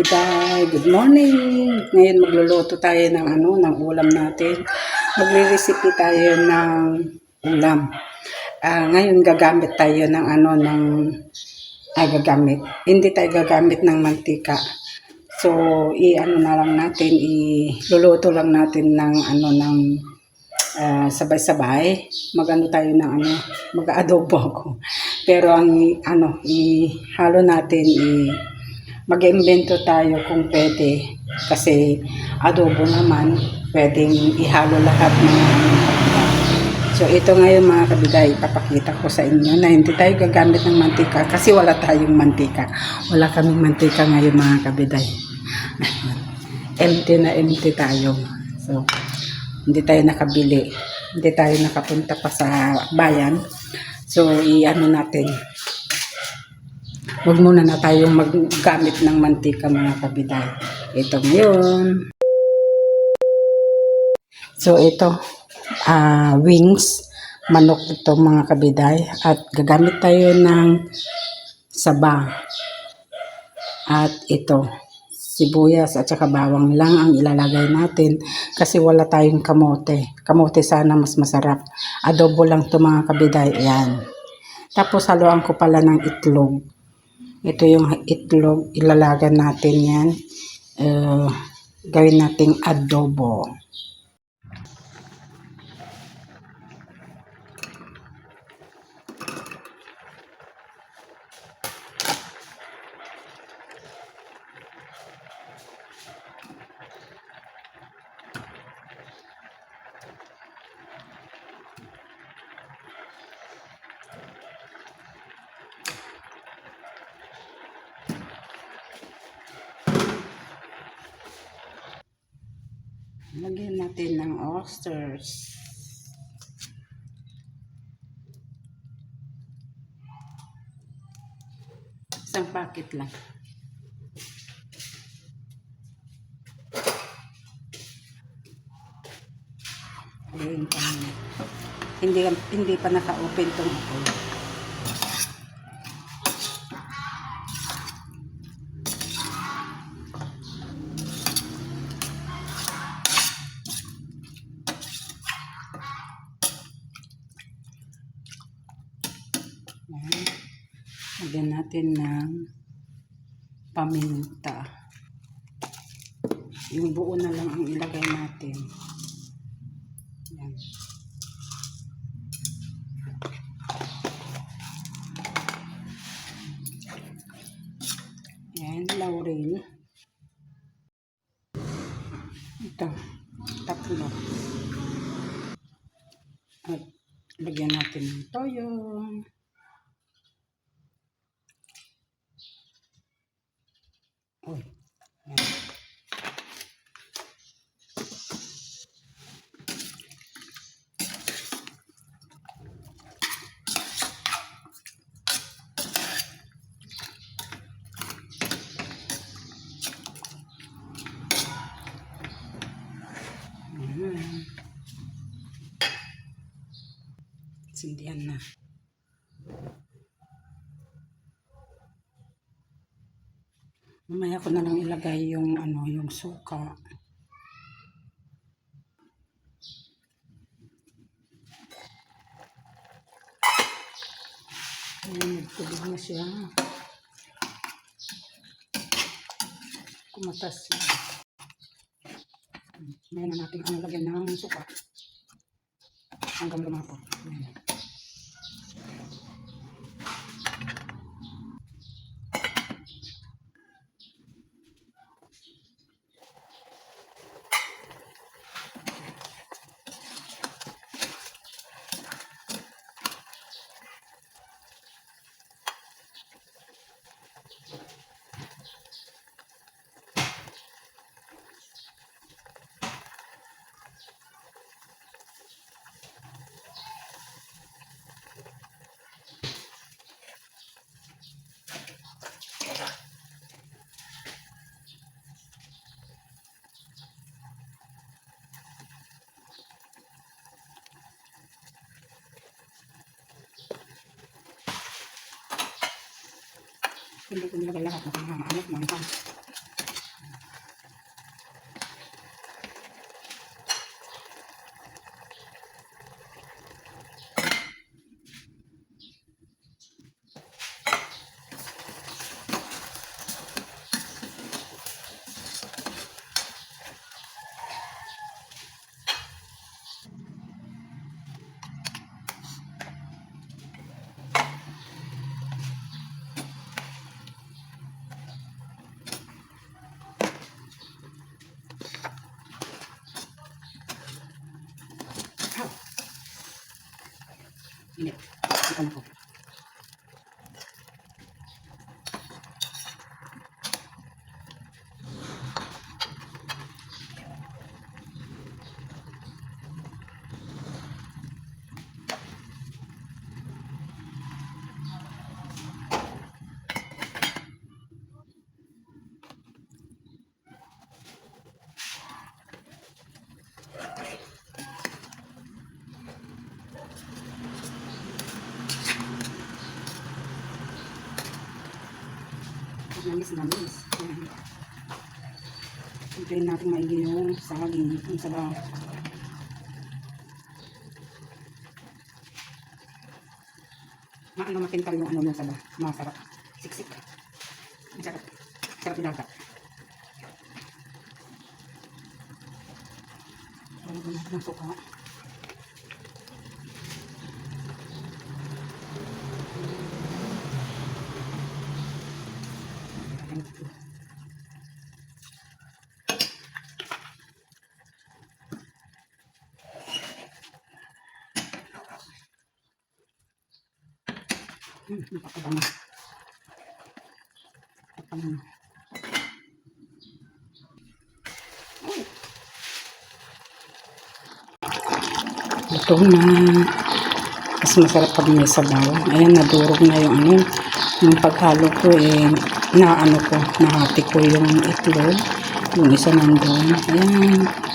Hi, good morning. Ngayon magluluto tayo ng ng ulam natin. Magre-recipe tayo ng ulam. Ngayon gagamit tayo ng gagamit. Hindi tayo gagamit ng mantika. So, na lang natin, iluluto lang natin ng sabay-sabay. Tayo ng mag-adobo ako. Pero ang ihalo natin mag-iimbento tayo kung pwede kasi adobo naman pwedeng ihalo lahat ng So ito ngayon mga kabiday, ipapakita ko sa inyo na hindi tayo gagamit ng mantika kasi wala tayong mantika. Wala kaming mantika ngayon mga kabiday. empty tayo. So hindi tayo nakabili. Hindi tayo nakapunta pa sa bayan. So natin. Huwag muna na tayong maggamit ng mantika mga kabiday. Ito ngayon. So ito, wings, manok ito mga kabiday. At gagamit tayo ng saba. At ito, sibuyas at saka bawang lang ang ilalagay natin kasi wala tayong kamote. Kamote sana mas masarap. Adobo lang ito mga kabiday. Ayan. Tapos haluan ko pala ng itlog. Ito yung itlog, ilalagan natin yan. Gawin nating adobo. Lagyan natin ng oysters. Isang packet lang. Ayan pa. Hindi pa naka-open tong ako. Lagyan natin ng paminta. Yung buo na lang ang ilagay natin. Yan. Yan, laurel. Ito, tatlo. At lagyan natin ng toyo. Uy, yan. Sindihan na. Mamaya ko na lang ilagay yung yung suka. Nagtubig na siya. Kumatas siya. Ngayon na natin lagyan ng suka. Hanggang lumapot. Hindi ko nilagay lahat ng mga anak. Hindi. Ito na po. Namis. Hintayin natin maigi yung saging. Ang sabaw. Makintal yung ano yung sabaw. Masarap. Siksik. Ang sarap. Sarap yung dagat. Lagyan natin ng suka. Napakabango. Napakabango. Ito na. Mas masarap pag may sabaw. Ayan, nadurog na yung ano. Yung paghalo ko nahati ko yung itlog. Yung isa nandun. Ayan.